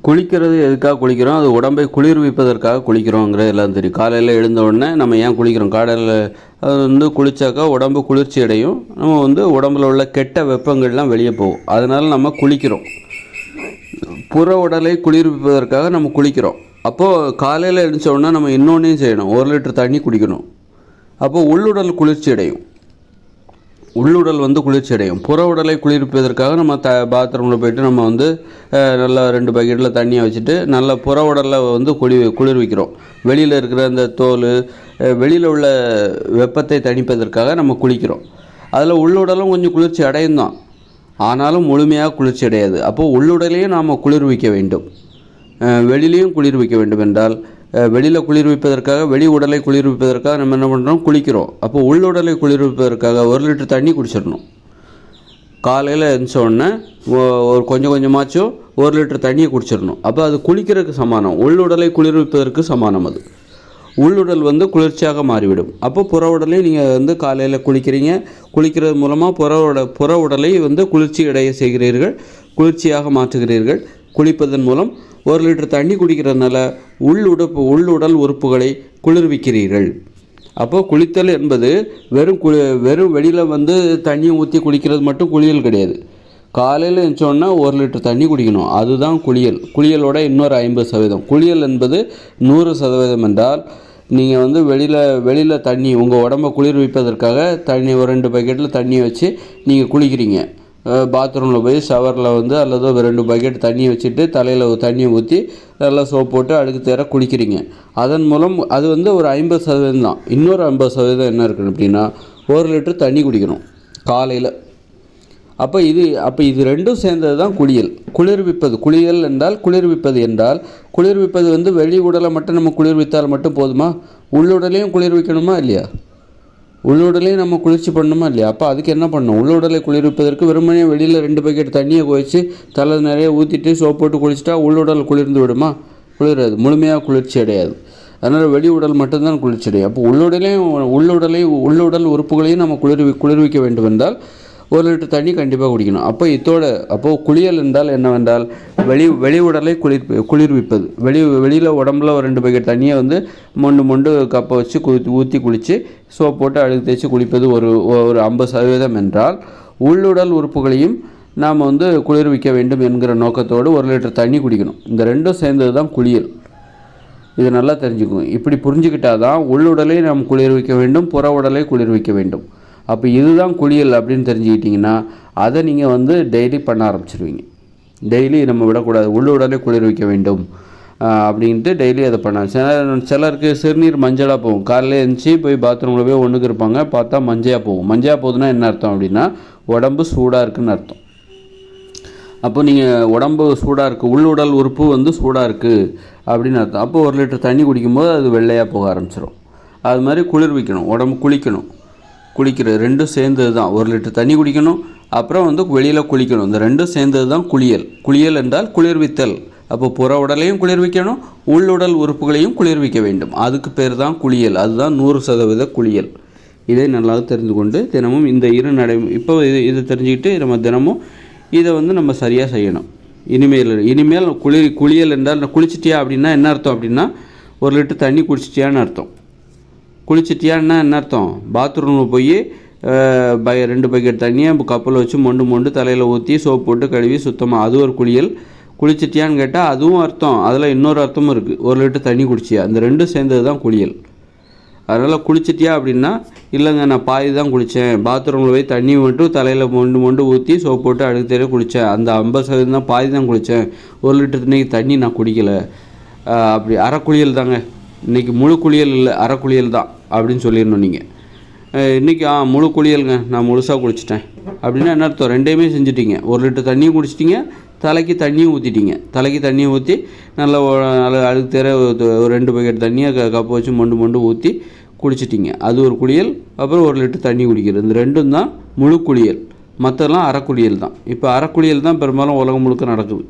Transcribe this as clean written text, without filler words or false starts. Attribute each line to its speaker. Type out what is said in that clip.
Speaker 1: குளிக்கிறது எதுக்காக குளிக்கிறோம்? அது உடம்பை குளிர்விப்பதற்காக குளிக்கிறோங்கிறது எல்லாம் தெரியும். காலையில் எழுந்த உடனே நம்ம ஏன் குளிக்கிறோம்? காலையில் அது குளித்தாக்கா உடம்பு குளிர்ச்சி அடையும். நம்ம உடம்பில் உள்ள கெட்ட வெப்பங்கள்லாம் வெளியே போகும். அதனால் நம்ம குளிக்கிறோம். புற உடலை குளிர்விப்பதற்காக நம்ம குளிக்கிறோம். அப்போது காலையில் எழுந்த உடனே நம்ம இன்னொன்றையும் செய்யணும். 1 லிட்டர் தண்ணி குடிக்கணும். அப்போது உள்ளுடல் குளிர்ச்சி அடையும். உள்ளுடல் குளிர்ச்சி அடையும். புற உடலை குளிர்விப்பதற்காக நம்ம பாத்ரூமில் போய்ட்டு நம்ம நல்லா 2 பக்கெட்டில் தண்ணியை வச்சுட்டு நல்லா புற உடலில் குளிர்விக்கிறோம். வெளியில் இருக்கிற அந்த தோல், வெளியில் உள்ள வெப்பத்தை தணிப்பதற்காக நம்ம குளிக்கிறோம். அதில் உள்ளுடலும் கொஞ்சம் குளிர்ச்சி அடையும் தான், ஆனாலும் முழுமையாக குளிர்ச்சி அடையாது. அப்போது உள்ளுடலையும் நாம் குளிர்விக்க வேண்டும், வெளியிலையும் குளிர்விக்க வேண்டும். என்றால் வெளியில் குளிர்விப்பதற்காக, வெளி உடலை குளிர்விப்பதற்காக நம்ம என்ன பண்ணுறோம்? குளிக்கிறோம். அப்போ உள்ளுடலை குளிர்விப்பதற்காக 1 லிட்டர் தண்ணி குடிச்சிடணும். காலையில் எழுந்த உடனே ஒரு கொஞ்சமாச்சும் 1 லிட்டர் தண்ணியை குடிச்சிடணும். அப்போ அது குளிக்கிறதுக்கு சமானம், உள்ளுடலை குளிர்விப்பதற்கு சமானம். அது உள்ளுடல் குளிர்ச்சியாக மாறிவிடும். அப்போ புற உடலை நீங்கள் காலையில் குளிக்கிறது மூலமாக புற உடலை குளிர்ச்சி அடைய செய்கிறீர்கள், குளிர்ச்சியாக மாற்றுகிறீர்கள். குளிப்பதன் மூலம் 1 லிட்டர் தண்ணி குடிக்கிறதுனால உள்ளுடல் உறுப்புகளை குளிர்விக்கிறீர்கள். அப்போது குளித்தல் என்பது வெறும் வெளியில் தண்ணியை ஊற்றி குளிக்கிறது மட்டும் குளியல் கிடையாது. காலையில் எழுந்தோன்னா 1 லிட்டர் தண்ணி குடிக்கணும், அதுதான் குளியல். குளியலோட இன்னொரு 50%. குளியல் என்பது 100% என்றால் நீங்கள் வெளியில் தண்ணி உங்கள் உடம்பை குளிர்விப்பதற்காக தண்ணி ஒரு 2 பக்கெட்டில் தண்ணியை வச்சு நீங்கள் குளிக்கிறீங்க. பாத்ரூமில் போய் ஷவரில் அல்லது 2 பக்கெட் தண்ணியை வச்சுட்டு தலையில் தண்ணியை ஊற்றி நல்லா சோப் போட்டு அழுக்கு தேர குளிக்கிறீங்க. அதன் மூலம் அது ஒரு 50% தான். இன்னொரு 50% என்ன இருக்குது அப்படின்னா 1 லிட்டர் தண்ணி குடிக்கணும் காலையில். அப்போ இது ரெண்டும் சேர்ந்தது தான் குளியல். குளிர்விப்பது, குளியல் என்றால் குளிர்விப்பது என்றால், குளிர்விப்பது வெளி உடலை மட்டும் நம்ம குளிர்வித்தால் மட்டும் போதுமா? உள்ளுடலையும் குளிர்விக்கணுமா இல்லையா? உள்ளுடலையும் நம்ம குளிர்ச்சி பண்ணணுமா இல்லையா? அப்போ அதுக்கு என்ன பண்ணணும்? உள்ளுடலை குளிர்விப்பதற்கு வெறுமனே வெளியில் 2 பக்கெட் தண்ணியை குறைச்சி தலை நிறைய ஊற்றிட்டு சோப் போட்டு குளிச்சுட்டா உள்ளுடல் குளிர்ந்து விடுமா? குளிராது, முழுமையாக குளிர்ச்சி அடையாது. அதனால் வெளி உடல் மட்டும்தான் குளிர்ச்சி அடையும். அப்போ உள்ளுடல் உறுப்புகளையும் நம்ம குளிர்விக்க வேண்டும் என்றால் 1 லிட்டர் தண்ணி கண்டிப்பாக குடிக்கணும். அப்போது குளியல் என்றால் என்னவென்றால் வெளி உடலை குளிர்விப்பது. வெளியில் உடம்புல ஒரு 2 பக்கெட் தண்ணியை மொண்டு கப்பை வச்சு ஊற்றி குளித்து சோப் போட்டு அழுக்கு தேய்ச்சி குளிப்பது ஒரு 50% என்றால், உள்ளுடல் உறுப்புகளையும் நாம் குளிர்விக்க வேண்டும் என்கிற நோக்கத்தோடு 1 லிட்டர் தண்ணி குடிக்கணும். இந்த ரெண்டும் சேர்ந்தது தான் குளியல். இது நல்லா தெரிஞ்சுக்கணும். இப்படி புரிஞ்சுக்கிட்டால் தான் உள்ளுடலை நாம் குளிர்விக்க வேண்டும், புற உடலை குளிர்விக்க வேண்டும். அப்போ இதுதான் குளியல் அப்படின்னு தெரிஞ்சுக்கிட்டிங்கன்னா அதை நீங்கள் டெய்லி பண்ண ஆரம்பிச்சிருவீங்க. டெய்லி நம்ம விடக்கூடாது, உள்ளுடலை குளிர்விக்க வேண்டும் அப்படின்ட்டு டெய்லி அதை பண்ணாங்க. சிலருக்கு சிறுநீர் மஞ்சளாக போகும். காலையில் எழுந்துச்சி போய் பாத்ரூமில் போய் ஒன்றுக்கு இருப்பாங்க, பார்த்தா மஞ்சளாக போகும். மஞ்சளாக போகுதுன்னா என்ன அர்த்தம் அப்படின்னா உடம்பு சூடாக இருக்குதுன்னு அர்த்தம். அப்போ நீங்கள் உடம்பு சூடாக இருக்குது, உள்ளுடல் உறுப்பு சூடாக இருக்குது அப்படின்னு அர்த்தம். அப்போ 1 லிட்டர் தண்ணி குடிக்கும்போது அது வெள்ளையாக போக ஆரம்பிச்சிடும். அது மாதிரி குளிர்விக்கணும், உடம்பு குளிக்கிறது ரெண்டும் சேர்ந்தது தான். 1 லிட்டர் தண்ணி குடிக்கணும், அப்புறம் வெளியில் குளிக்கணும். இந்த ரெண்டும் சேர்ந்தது தான் குளியல். குளியல் என்றால் குளிர்வித்தல். அப்போ புற உடலையும் குளிர்விக்கணும், உள்ளுடல் உறுப்புகளையும் குளிர்விக்க வேண்டும். அதுக்கு பேர் தான் குளியல். அதுதான் 100% குளியல். இதை நல்லா தெரிந்து கொண்டு தினமும் இந்த இப்போ இதை தெரிஞ்சுக்கிட்டு நம்ம தினமும் இதை நம்ம சரியாக செய்யணும். இனிமேல் குளியல் என்றால் குளிச்சிட்டியா அப்படின்னா என்ன அர்த்தம் அப்படின்னா 1 லிட்டர் தண்ணி குடிச்சிட்டியான்னு அர்த்தம். குளிச்சிட்டியான்னா என்ன அர்த்தம்? பாத்ரூமில் போய் 2 பக்கெட் தண்ணியை கப்பில் வச்சு மொண்டு தலையில் ஊற்றி சோப் போட்டு கழுவி சுத்தமாக, அது ஒரு குளியல். குளிச்சிட்டியான்னு கேட்டால் அதுவும் அர்த்தம், அதில் இன்னொரு அர்த்தமும் இருக்குது. 1 லிட்டர் தண்ணி குடிச்சியா, இந்த ரெண்டும் சேர்ந்தது தான் குளியல். அதனால் குளிச்சிட்டியா அப்படின்னா இல்லைங்க நான் பாதி தான் குளித்தேன், பாத்ரூமில் போய் தண்ணி மட்டும் தலையில் மொண்டு ஊற்றி சோப் போட்டு அழுக்கு தேர குளித்தேன், அந்த 50% தான், பாதி தான் குளித்தேன், 1 லிட்டர் தண்ணி நான் குடிக்கலை, அப்படி அரை குளியல் தாங்க, இன்றைக்கி முழு குளியல் இல்லை அரை குளியல் தான் அப்படின்னு சொல்லிடணும். நீங்கள் இன்றைக்கி முழு குளியலுங்க, நான் முழுசாக குளிச்சிட்டேன் அப்படின்னா என்ன அர்த்தம்? ரெண்டையுமே செஞ்சுட்டிங்க. 1 லிட்டர் தண்ணியும் குடிச்சிட்டிங்க, தலைக்கு தண்ணியும் ஊற்றிட்டீங்க. தலைக்கு தண்ணியை ஊற்றி நல்லா அழுக்கு தேர ஒரு 2 பக்கெட் தண்ணியை கப்பை வச்சு மொண்டு ஊற்றி குடிச்சிட்டிங்க, அது ஒரு குளியல். அப்புறம் 1 லிட்டர் தண்ணி குடிக்கிறது, இந்த ரெண்டும் தான் முழு குளியல். மற்றெல்லாம் அரை குளியல் தான். இப்போ அரை குளியல் தான் பெரும்பாலும் உலகம் முழுக்க நடக்குது.